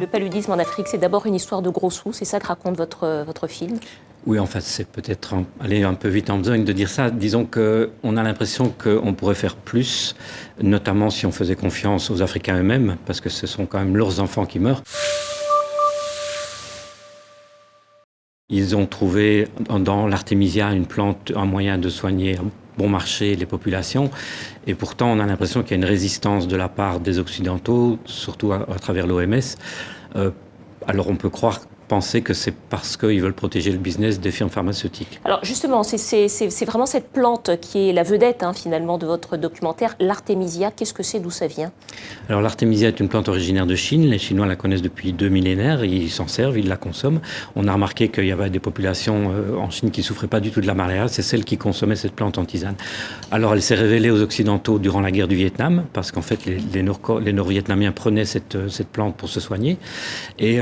Le paludisme en Afrique, c'est d'abord une histoire de gros sous, c'est ça que raconte votre film? Oui, en fait, c'est peut-être aller un peu vite en besogne de dire ça. Disons qu'on a l'impression qu'on pourrait faire plus, notamment si on faisait confiance aux Africains eux-mêmes, parce que ce sont quand même leurs enfants qui meurent. Ils ont trouvé dans l'artémisia une plante, un moyen de soigner bon marché les populations. Et pourtant, on a l'impression qu'il y a une résistance de la part des Occidentaux, surtout à travers l'OMS. Alors on peut penser que c'est parce qu'ils veulent protéger le business des firmes pharmaceutiques. Alors justement, c'est vraiment cette plante qui est la vedette finalement de votre documentaire, l'artémisia. Qu'est-ce que c'est, d'où ça vient? Alors l'artémisia est une plante originaire de Chine. Les Chinois la connaissent depuis 2 millénaires, ils s'en servent, ils la consomment. On a remarqué qu'il y avait des populations en Chine qui ne souffraient pas du tout de la malaria, c'est celles qui consommaient cette plante en tisane. Alors elle s'est révélée aux Occidentaux durant la guerre du Vietnam, parce qu'en fait les Nord-Vietnamiens prenaient cette plante pour se soigner. Et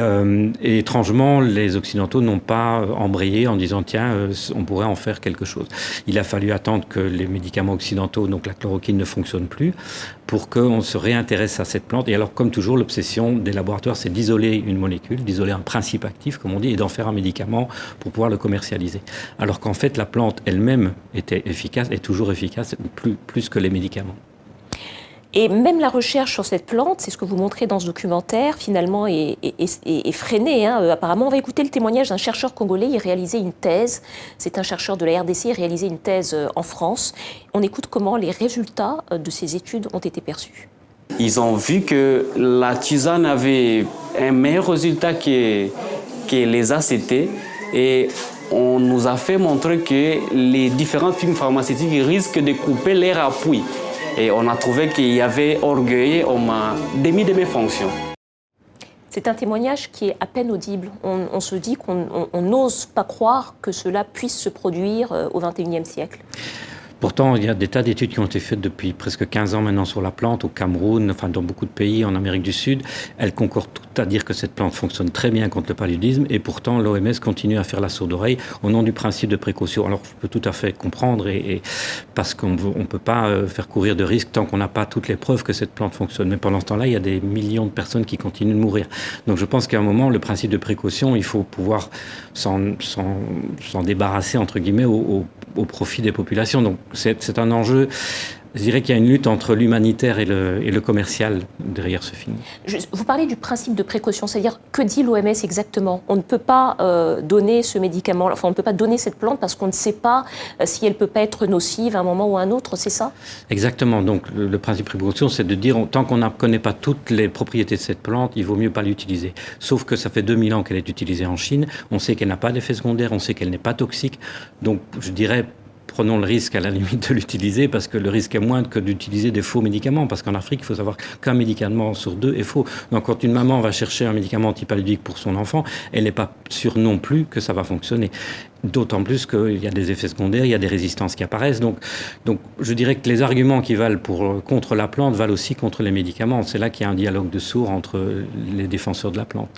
étrangement, les Occidentaux n'ont pas embrayé en disant tiens, on pourrait en faire quelque chose. Il a fallu attendre que les médicaments occidentaux, donc la chloroquine, ne fonctionnent plus pour qu'on se réintéresse à cette plante. Et alors, comme toujours, l'obsession des laboratoires, c'est d'isoler une molécule, d'isoler un principe actif, comme on dit, et d'en faire un médicament pour pouvoir le commercialiser. Alors qu'en fait, la plante elle-même était efficace, est toujours efficace, plus que les médicaments. Et même la recherche sur cette plante, c'est ce que vous montrez dans ce documentaire, finalement est freinée. Apparemment, on va écouter le témoignage d'un chercheur congolais. Il réalisait une thèse. C'est un chercheur de la RDC. Il réalisait une thèse en France. On écoute comment les résultats de ces études ont été perçus. Ils ont vu que la tisane avait un meilleur résultat que les ACT. Et on nous a fait montrer que les différentes firmes pharmaceutiques risquent de couper leur appui. Et on a trouvé qu'il y avait orgueil, on m'a démis de mes fonctions. C'est un témoignage qui est à peine audible. On se dit qu'on n'ose pas croire que cela puisse se produire au XXIe siècle. Pourtant, il y a des tas d'études qui ont été faites depuis presque 15 ans maintenant sur la plante, au Cameroun, enfin dans beaucoup de pays, en Amérique du Sud. Elles concordent toutes à dire que cette plante fonctionne très bien contre le paludisme, et pourtant l'OMS continue à faire la sourde oreille au nom du principe de précaution. Alors je peux tout à fait comprendre, parce qu'on ne peut pas faire courir de risques tant qu'on n'a pas toutes les preuves que cette plante fonctionne. Mais pendant ce temps-là, il y a des millions de personnes qui continuent de mourir. Donc je pense qu'à un moment, le principe de précaution, il faut pouvoir s'en débarrasser, entre guillemets, au profit des populations. Donc c'est un enjeu. Je dirais qu'il y a une lutte entre l'humanitaire et le commercial derrière ce film. Vous parlez du principe de précaution, c'est-à-dire que dit l'OMS exactement? On ne peut pas donner ce médicament, enfin on ne peut pas donner cette plante parce qu'on ne sait pas si elle peut pas être nocive à un moment ou à un autre, c'est ça? Exactement. Donc le principe de précaution, c'est de dire tant qu'on ne connaît pas toutes les propriétés de cette plante, il vaut mieux pas l'utiliser. Sauf que ça fait 2000 ans qu'elle est utilisée en Chine. On sait qu'elle n'a pas d'effet secondaire, on sait qu'elle n'est pas toxique. Donc je dirais, prenons le risque à la limite de l'utiliser, parce que le risque est moindre que d'utiliser des faux médicaments, parce qu'en Afrique, il faut savoir qu'un médicament sur 2 est faux. Donc quand une maman va chercher un médicament antipaludique pour son enfant, elle n'est pas sûre non plus que ça va fonctionner. D'autant plus qu'il y a des effets secondaires, il y a des résistances qui apparaissent. Donc je dirais que les arguments qui valent contre la plante valent aussi contre les médicaments. C'est là qu'il y a un dialogue de sourds entre les défenseurs de la plante.